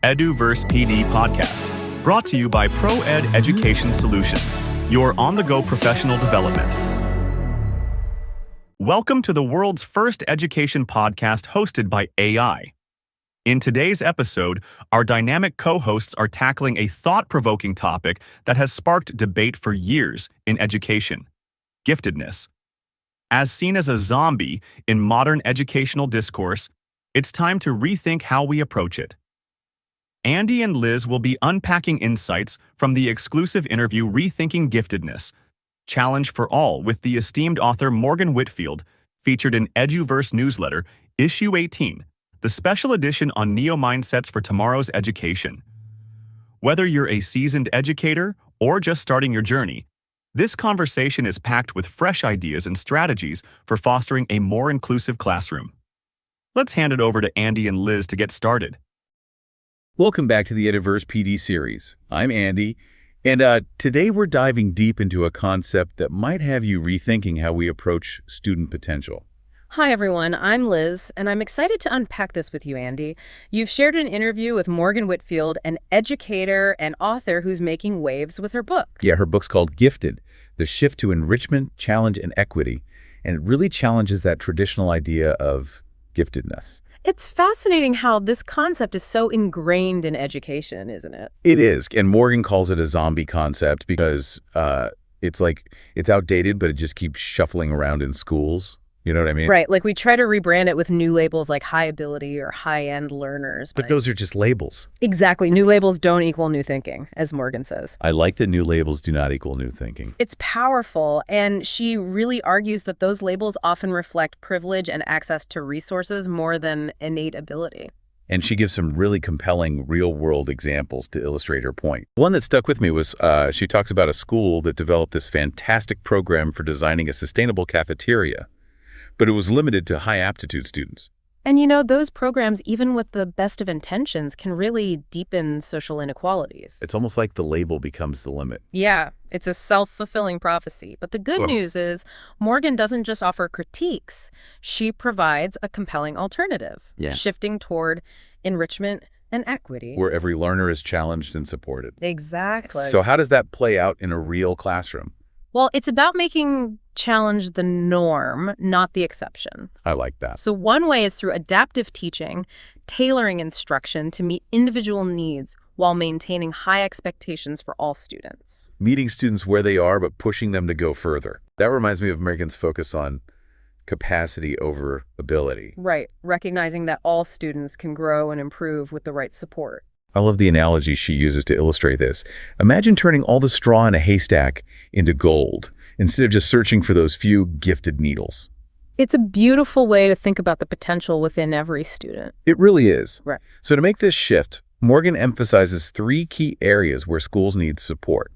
EduVerse PD podcast, brought to you by ProEd Education Solutions, your on-the-go professional development. Welcome to the world's first education podcast hosted by AI. In today's episode, our dynamic co-hosts are tackling a thought-provoking topic that has sparked debate for years in education: giftedness. As seen as a zombie in modern educational discourse, it's time to rethink how we approach it. Andy and Liz will be unpacking insights from the exclusive interview Rethinking Giftedness, Challenge for All with the esteemed author Morgan Whitfield, featured in EduVerse Newsletter, Issue 18, the special edition on neo-mindsets for tomorrow's education. Whether you're a seasoned educator or just starting your journey, this conversation is packed with fresh ideas and strategies for fostering a more inclusive classroom. Let's hand it over to Andy and Liz to get started. Welcome back to the EduVerse PD series. I'm Andy, and today we're diving deep into a concept that might have you rethinking how we approach student potential. Hi everyone, I'm Liz, and I'm excited to unpack this with you, Andy. You've shared an interview with Morgan Whitfield, an educator and author who's making waves with her book. Yeah, her book's called Gifted: The Shift to Enrichment, Challenge, and Equity, and it really challenges that traditional idea of giftedness. It's fascinating how this concept is so ingrained in education, isn't it? It is, and Morgan calls it a zombie concept because it's outdated, but it just keeps shuffling around in schools. You know what I mean? Right, like we try to rebrand it with new labels like high ability or high-end learners. But those are just labels. Exactly. New labels don't equal new thinking, as Morgan says. I like that new labels do not equal new thinking. It's powerful, and she really argues that those labels often reflect privilege and access to resources more than innate ability. And she gives some really compelling real-world examples to illustrate her point. One that stuck with me was she talks about a school that developed this fantastic program for designing a sustainable cafeteria, but it was limited to high-aptitude students. And you know, those programs, even with the best of intentions, can really deepen social inequalities. It's almost like the label becomes the limit. Yeah, it's a self-fulfilling prophecy. But the good news is Morgan doesn't just offer critiques. She provides a compelling alternative, shifting toward enrichment and equity. Where every learner is challenged and supported. Exactly. So how does that play out in a real classroom? Well, it's about making challenge the norm, not the exception. I like that. So one way is through adaptive teaching, tailoring instruction to meet individual needs while maintaining high expectations for all students. Meeting students where they are, but pushing them to go further. That reminds me of Morgan's focus on capacity over ability. Right, recognizing that all students can grow and improve with the right support. I love the analogy she uses to illustrate this. Imagine turning all the straw in a haystack into gold, instead of just searching for those few gifted needles. It's a beautiful way to think about the potential within every student. It really is. Right. So to make this shift, Morgan emphasizes 3 key areas where schools need support: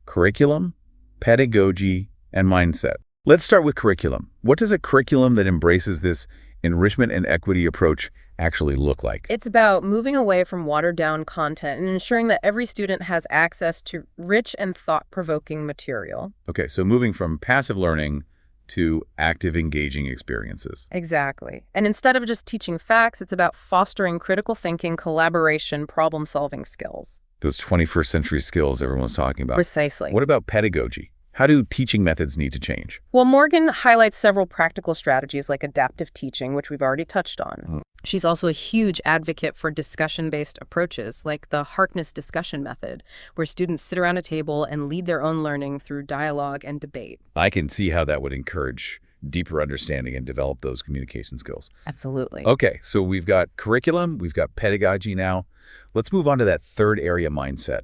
curriculum, pedagogy, and mindset. Let's start with curriculum. What does a curriculum that embraces this enrichment and equity approach actually look like? It's about moving away from watered-down content and ensuring that every student has access to rich and thought-provoking material. Okay, so moving from passive learning to active, engaging experiences. Exactly. And instead of just teaching facts, it's about fostering critical thinking, collaboration, problem-solving skills. Those 21st century skills everyone's talking about. Precisely. What about pedagogy? How do teaching methods need to change? Well, Morgan highlights several practical strategies like adaptive teaching, which we've already touched on. She's also a huge advocate for discussion-based approaches, like the Harkness discussion method, where students sit around a table and lead their own learning through dialogue and debate. I can see how that would encourage deeper understanding and develop those communication skills. Absolutely. Okay, so we've got curriculum, we've got pedagogy now. Let's move on to that third area, mindset.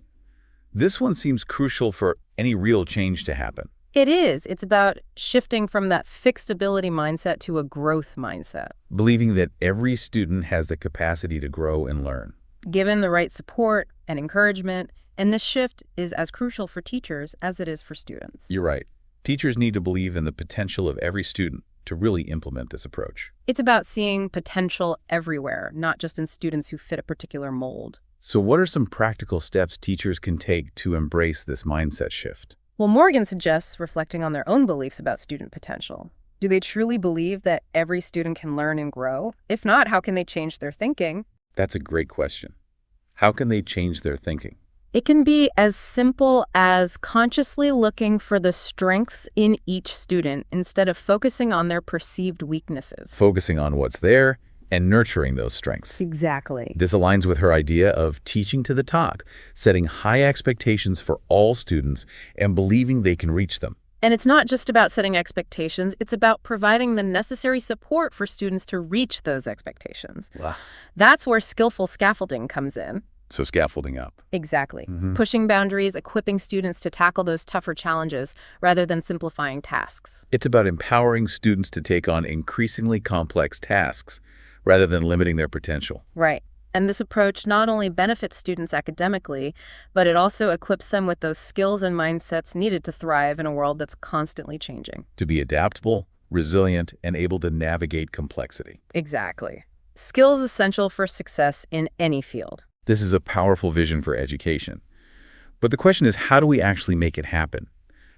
This one seems crucial for any real change to happen. It is. It's about shifting from that fixed ability mindset to a growth mindset. Believing that every student has the capacity to grow and learn. Given the right support and encouragement, and this shift is as crucial for teachers as it is for students. You're right. Teachers need to believe in the potential of every student to really implement this approach. It's about seeing potential everywhere, not just in students who fit a particular mold. So what are some practical steps teachers can take to embrace this mindset shift? Well, Morgan suggests reflecting on their own beliefs about student potential. Do they truly believe that every student can learn and grow? If not, how can they change their thinking? That's a great question. How can they change their thinking? It can be as simple as consciously looking for the strengths in each student instead of focusing on their perceived weaknesses. Focusing on what's there and nurturing those strengths. Exactly. This aligns with her idea of teaching to the top, setting high expectations for all students and believing they can reach them. And it's not just about setting expectations, it's about providing the necessary support for students to reach those expectations. Wow. That's where skillful scaffolding comes in. So scaffolding up. Exactly. Pushing boundaries, equipping students to tackle those tougher challenges rather than simplifying tasks. It's about empowering students to take on increasingly complex tasks rather than limiting their potential. Right. And this approach not only benefits students academically, but it also equips them with those skills and mindsets needed to thrive in a world that's constantly changing. To be adaptable, resilient, and able to navigate complexity. Exactly. Skills essential for success in any field. This is a powerful vision for education. But the question is, how do we actually make it happen?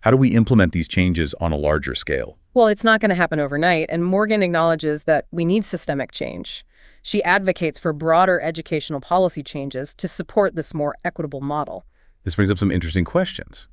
How do we implement these changes on a larger scale? Well, it's not going to happen overnight, and Morgan acknowledges that we need systemic change. She advocates for broader educational policy changes to support this more equitable model. This brings up some interesting questions.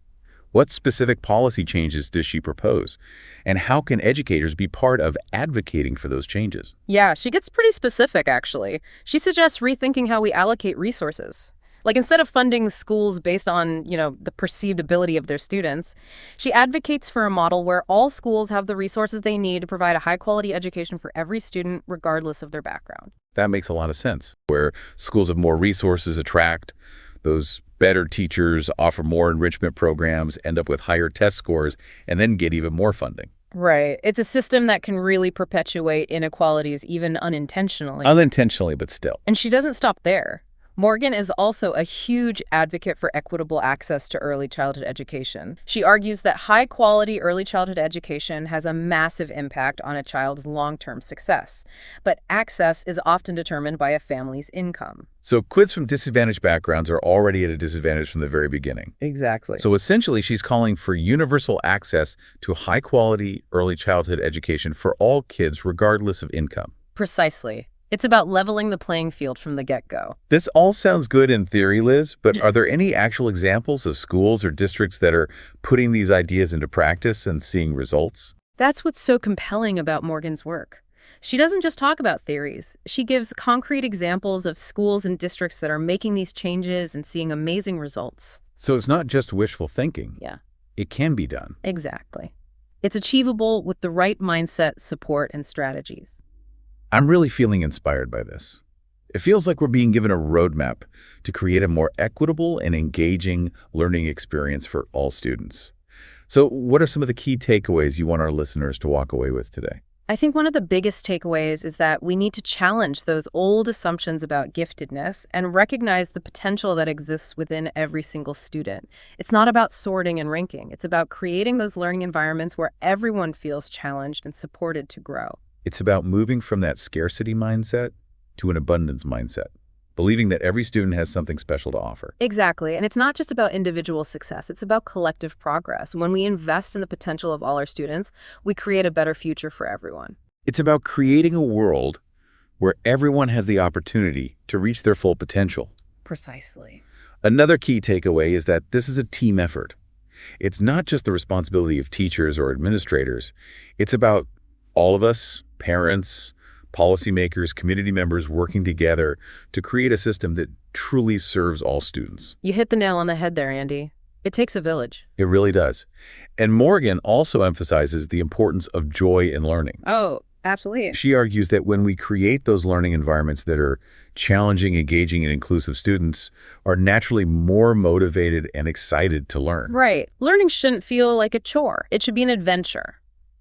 What specific policy changes does she propose? And how can educators be part of advocating for those changes? Yeah, she gets pretty specific, actually. She suggests rethinking how we allocate resources. Like, instead of funding schools based on, the perceived ability of their students, she advocates for a model where all schools have the resources they need to provide a high-quality education for every student, regardless of their background. That makes a lot of sense. Where schools have more resources attract those better teachers, offer more enrichment programs, end up with higher test scores, and then get even more funding. Right. It's a system that can really perpetuate inequalities, even unintentionally. Unintentionally, but still. And she doesn't stop there. Morgan is also a huge advocate for equitable access to early childhood education. She argues that high-quality early childhood education has a massive impact on a child's long-term success, but access is often determined by a family's income. So kids from disadvantaged backgrounds are already at a disadvantage from the very beginning. Exactly. So essentially, she's calling for universal access to high-quality early childhood education for all kids, regardless of income. Precisely. It's about leveling the playing field from the get-go. This all sounds good in theory, Liz, but are there any actual examples of schools or districts that are putting these ideas into practice and seeing results? That's what's so compelling about Morgan's work. She doesn't just talk about theories. She gives concrete examples of schools and districts that are making these changes and seeing amazing results. So it's not just wishful thinking. Yeah. It can be done. Exactly. It's achievable with the right mindset, support, and strategies. I'm really feeling inspired by this. It feels like we're being given a roadmap to create a more equitable and engaging learning experience for all students. So what are some of the key takeaways you want our listeners to walk away with today? I think one of the biggest takeaways is that we need to challenge those old assumptions about giftedness and recognize the potential that exists within every single student. It's not about sorting and ranking. It's about creating those learning environments where everyone feels challenged and supported to grow. It's about moving from that scarcity mindset to an abundance mindset, believing that every student has something special to offer. Exactly. And it's not just about individual success. It's about collective progress. When we invest in the potential of all our students, we create a better future for everyone. It's about creating a world where everyone has the opportunity to reach their full potential. Precisely. Another key takeaway is that this is a team effort. It's not just the responsibility of teachers or administrators. It's about all of us, parents, policymakers, community members working together to create a system that truly serves all students. You hit the nail on the head there, Andy. It takes a village. It really does. And Morgan also emphasizes the importance of joy in learning. Oh, absolutely. She argues that when we create those learning environments that are challenging, engaging, and inclusive, students are naturally more motivated and excited to learn. Right. Learning shouldn't feel like a chore. It should be an adventure.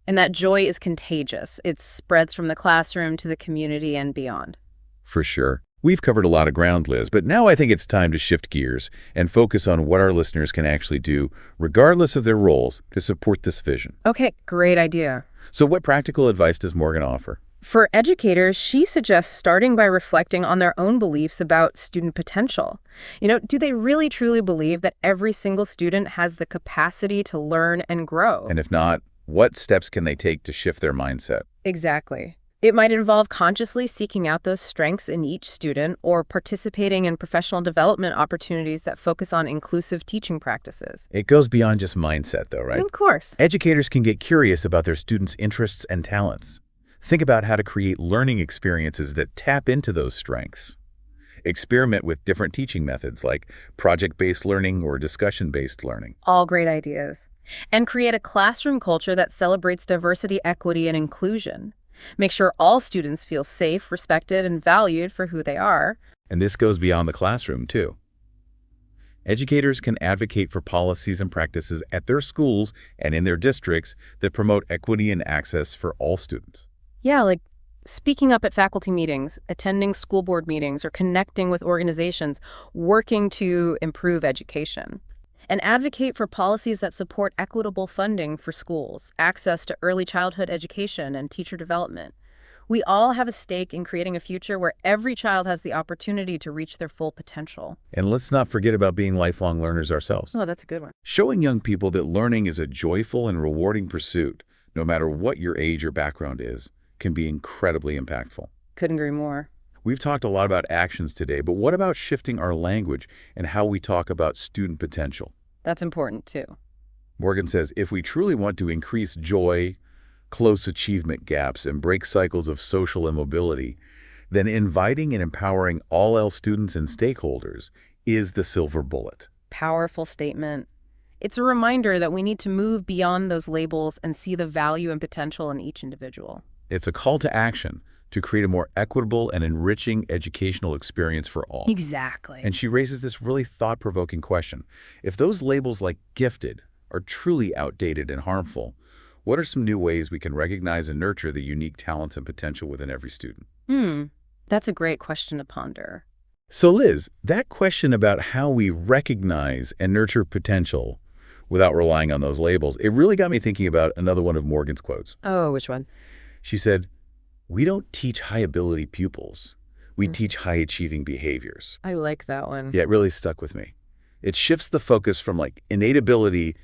And that joy is contagious. It spreads from the classroom to the community and beyond. For sure. We've covered a lot of ground, Liz, but now I think it's time to shift gears and focus on what our listeners can actually do, regardless of their roles, to support this vision. Okay, great idea. So what practical advice does Morgan offer? For educators, she suggests starting by reflecting on their own beliefs about student potential. Do they really truly believe that every single student has the capacity to learn and grow? And if not, what steps can they take to shift their mindset? Exactly. It might involve consciously seeking out those strengths in each student or participating in professional development opportunities that focus on inclusive teaching practices. It goes beyond just mindset, though, right? Of course. Educators can get curious about their students' interests and talents. Think about how to create learning experiences that tap into those strengths. Experiment with different teaching methods like project-based learning or discussion-based learning. All great ideas. And create a classroom culture that celebrates diversity, equity, and inclusion. Make sure all students feel safe, respected, and valued for who they are. And this goes beyond the classroom, too. Educators can advocate for policies and practices at their schools and in their districts that promote equity and access for all students. Yeah, like speaking up at faculty meetings, attending school board meetings, or connecting with organizations working to improve education. And advocate for policies that support equitable funding for schools, access to early childhood education, and teacher development. We all have a stake in creating a future where every child has the opportunity to reach their full potential. And let's not forget about being lifelong learners ourselves. Oh, that's a good one. Showing young people that learning is a joyful and rewarding pursuit, no matter what your age or background is, can be incredibly impactful. Couldn't agree more. We've talked a lot about actions today, but what about shifting our language and how we talk about student potential? That's important too. Morgan says, if we truly want to increase joy, close achievement gaps, and break cycles of social immobility, then inviting and empowering all L students and stakeholders is the silver bullet. Powerful statement. It's a reminder that we need to move beyond those labels and see the value and potential in each individual. It's a call to action to create a more equitable and enriching educational experience for all. Exactly. And she raises this really thought-provoking question. If those labels like gifted are truly outdated and harmful, what are some new ways we can recognize and nurture the unique talents and potential within every student? That's a great question to ponder. So Liz, that question about how we recognize and nurture potential without relying on those labels, it really got me thinking about another one of Morgan's quotes. Oh, which one? She said, "We don't teach high-ability pupils. We teach high-achieving behaviors." I like that one. Yeah, it really stuck with me. It shifts the focus from like innate ability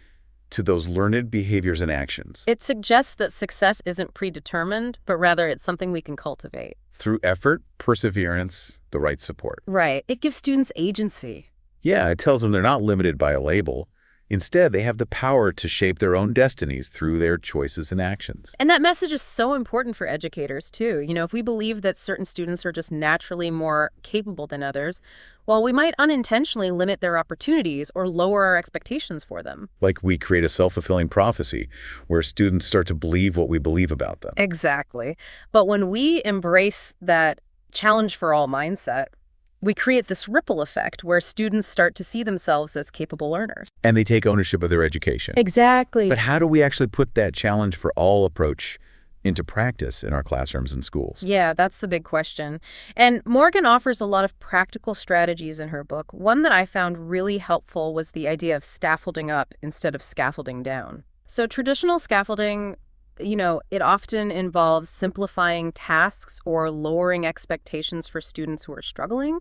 to those learned behaviors and actions. It suggests that success isn't predetermined, but rather it's something we can cultivate. Through effort, perseverance, the right support. Right. It gives students agency. Yeah, it tells them they're not limited by a label. Instead, they have the power to shape their own destinies through their choices and actions. And that message is so important for educators, too. You know, if we believe that certain students are just naturally more capable than others, well, we might unintentionally limit their opportunities or lower our expectations for them. Like we create a self-fulfilling prophecy where students start to believe what we believe about them. Exactly. But when we embrace that challenge for all mindset, we create this ripple effect where students start to see themselves as capable learners. And they take ownership of their education. Exactly. But how do we actually put that challenge for all approach into practice in our classrooms and schools? Yeah, that's the big question. And Morgan offers a lot of practical strategies in her book. One that I found really helpful was the idea of scaffolding up instead of scaffolding down. So traditional scaffolding, you know, it often involves simplifying tasks or lowering expectations for students who are struggling.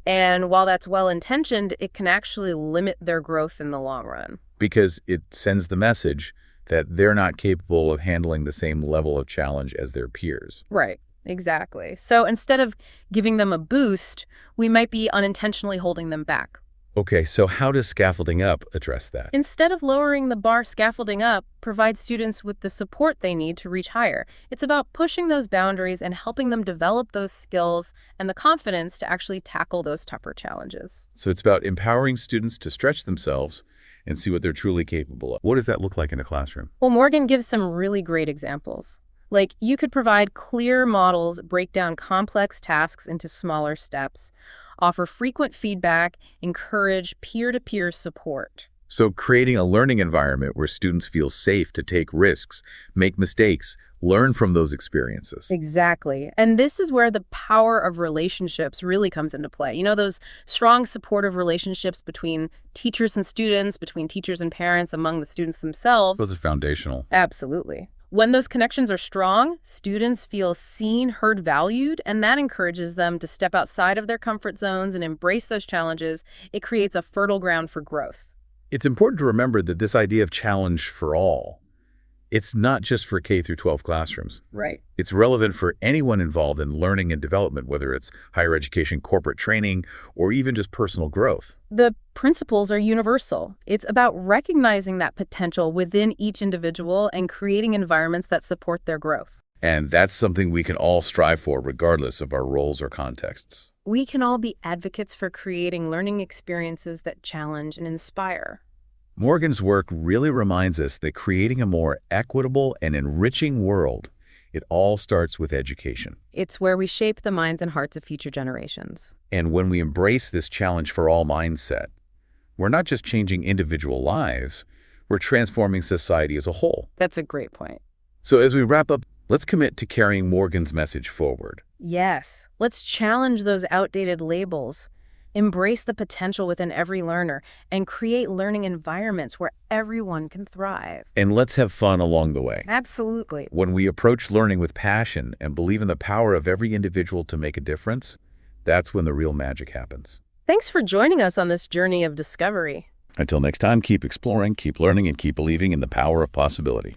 And while that's well-intentioned, it can actually limit their growth in the long run. Because it sends the message that they're not capable of handling the same level of challenge as their peers. Right, exactly. So instead of giving them a boost, we might be unintentionally holding them back. Okay, so how does scaffolding up address that? Instead of lowering the bar, scaffolding up provides students with the support they need to reach higher. It's about pushing those boundaries and helping them develop those skills and the confidence to actually tackle those tougher challenges. So it's about empowering students to stretch themselves and see what they're truly capable of. What does that look like in a classroom? Well, Morgan gives some really great examples. Like, you could provide clear models, break down complex tasks into smaller steps, offer frequent feedback, encourage peer-to-peer support. So creating a learning environment where students feel safe to take risks, make mistakes, learn from those experiences. Exactly. And this is where the power of relationships really comes into play. You know, those strong supportive relationships between teachers and students, between teachers and parents, among the students themselves. Those are foundational. Absolutely. When those connections are strong, students feel seen, heard, valued, and that encourages them to step outside of their comfort zones and embrace those challenges. It creates a fertile ground for growth. It's important to remember that this idea of challenge for all It's not just for K through 12 classrooms. Right. It's relevant for anyone involved in learning and development, whether it's higher education, corporate training, or even just personal growth. The principles are universal. It's about recognizing that potential within each individual and creating environments that support their growth. And that's something we can all strive for, regardless of our roles or contexts. We can all be advocates for creating learning experiences that challenge and inspire. Morgan's work really reminds us that creating a more equitable and enriching world, it all starts with education. It's where we shape the minds and hearts of future generations. And when we embrace this challenge for all mindset, we're not just changing individual lives, we're transforming society as a whole. That's a great point. So as we wrap up, let's commit to carrying Morgan's message forward. Yes, let's challenge those outdated labels, embrace the potential within every learner, and create learning environments where everyone can thrive. And let's have fun along the way. Absolutely. When we approach learning with passion and believe in the power of every individual to make a difference, that's when the real magic happens. Thanks for joining us on this journey of discovery. Until next time, keep exploring, keep learning, and keep believing in the power of possibility.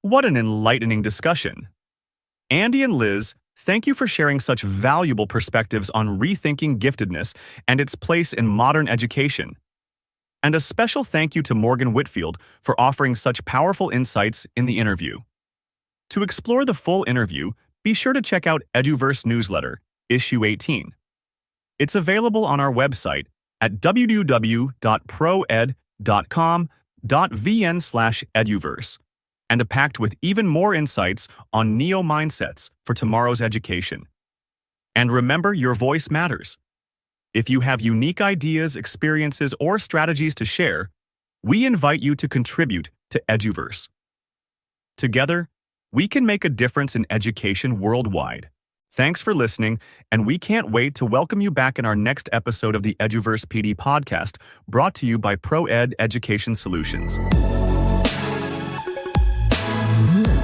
What an enlightening discussion. Andy and Liz, thank you for sharing such valuable perspectives on rethinking giftedness and its place in modern education. And a special thank you to Morgan Whitfield for offering such powerful insights in the interview. To explore the full interview, be sure to check out EduVerse Newsletter, Issue 18. It's available on our website at www.proed.com.vn/eduverse. and packed with even more insights on neo-mindsets for tomorrow's education. And remember, your voice matters. If you have unique ideas, experiences, or strategies to share, we invite you to contribute to EduVerse. Together, we can make a difference in education worldwide. Thanks for listening, and we can't wait to welcome you back in our next episode of the EduVerse PD podcast, brought to you by ProEd Education Solutions.